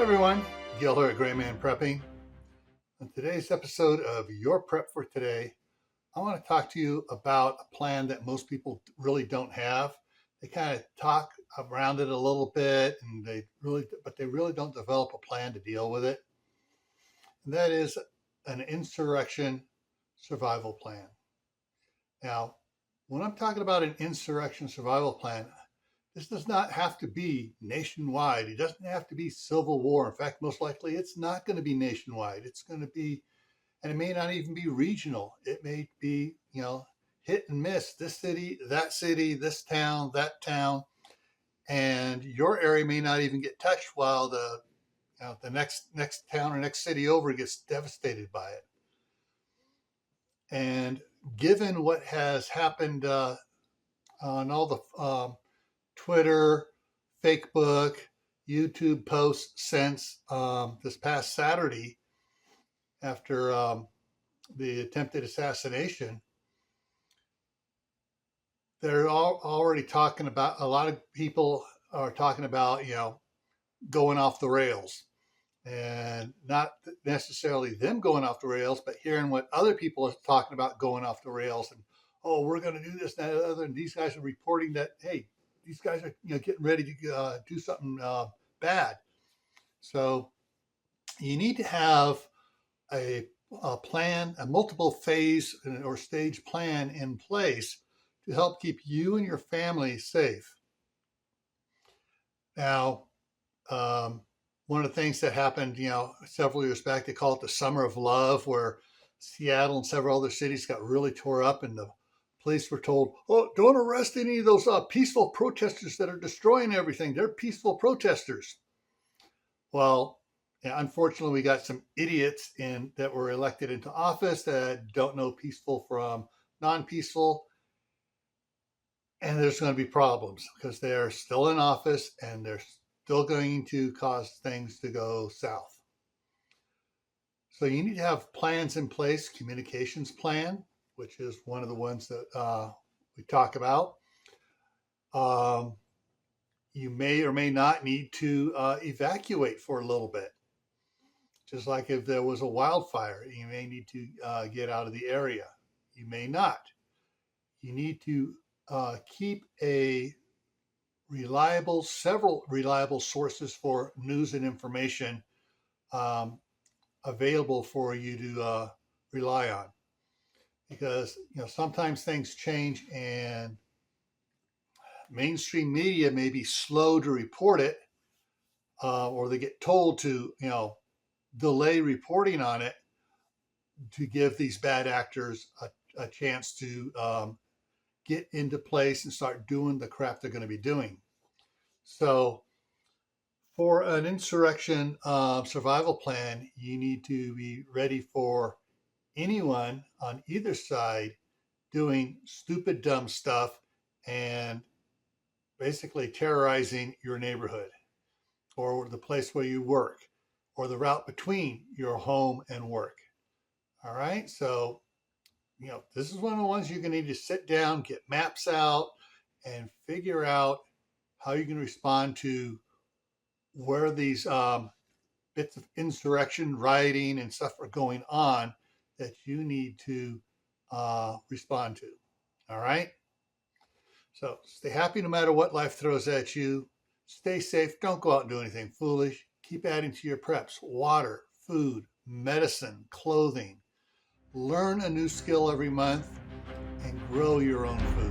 Hey everyone, Gil here at Graymanprepping. In today's episode of Your Prep for Today, I want to talk to you about a plan that most people really don't have. They kind of talk around it a little bit, and they really don't develop a plan to deal with it. And that is an insurrection survival plan. Now, when I'm talking about an insurrection survival plan, this does not have to be nationwide. It doesn't have to be civil war. In fact, most likely it's not going to be nationwide. It's going to be, and it may not even be regional. It may be, hit and miss. This city, this town, that town, and your area may not even get touched while the next town or next city over gets devastated by it. And given what has happened on all the Twitter, Facebook, YouTube posts since this past Saturday after the attempted assassination, they're already talking about, a lot of people are talking about, going off the rails. And not necessarily them going off the rails, but hearing what other people are talking about going off the rails. And, oh, we're going to do this, that, and other. And these guys are reporting that, hey, these guys are getting ready to do something bad. So you need to have a plan, a multiple phase or stage plan in place to help keep you and your family safe. Now, one of the things that happened, several years back, they call it the Summer of Love, where Seattle and several other cities got really tore up, and the police were told, oh, don't arrest any of those peaceful protesters that are destroying everything. They're peaceful protesters. Well, unfortunately, we got some idiots that were elected into office that don't know peaceful from non-peaceful. And there's going to be problems because they're still in office and they're still going to cause things to go south. So you need to have plans in place, communications plan, which is one of the ones that we talk about. You may or may not need to evacuate for a little bit. Just like if there was a wildfire, you may need to get out of the area. You may not. You need to keep several reliable sources for news and information available for you to rely on. Because sometimes things change and mainstream media may be slow to report it, or they get told to delay reporting on it to give these bad actors a chance to get into place and start doing the crap they're going to be doing. So for an insurrection survival plan, you need to be ready for anyone on either side doing stupid, dumb stuff and basically terrorizing your neighborhood or the place where you work or the route between your home and work. All right. So, this is one of the ones you're going to need to sit down, get maps out, and figure out how you can respond to where these bits of insurrection, rioting, and stuff are going on that you need to respond to. All right? So stay happy no matter what life throws at you. Stay safe. Don't go out and do anything foolish. Keep adding to your preps. Water, food, medicine, clothing. Learn a new skill every month and grow your own food.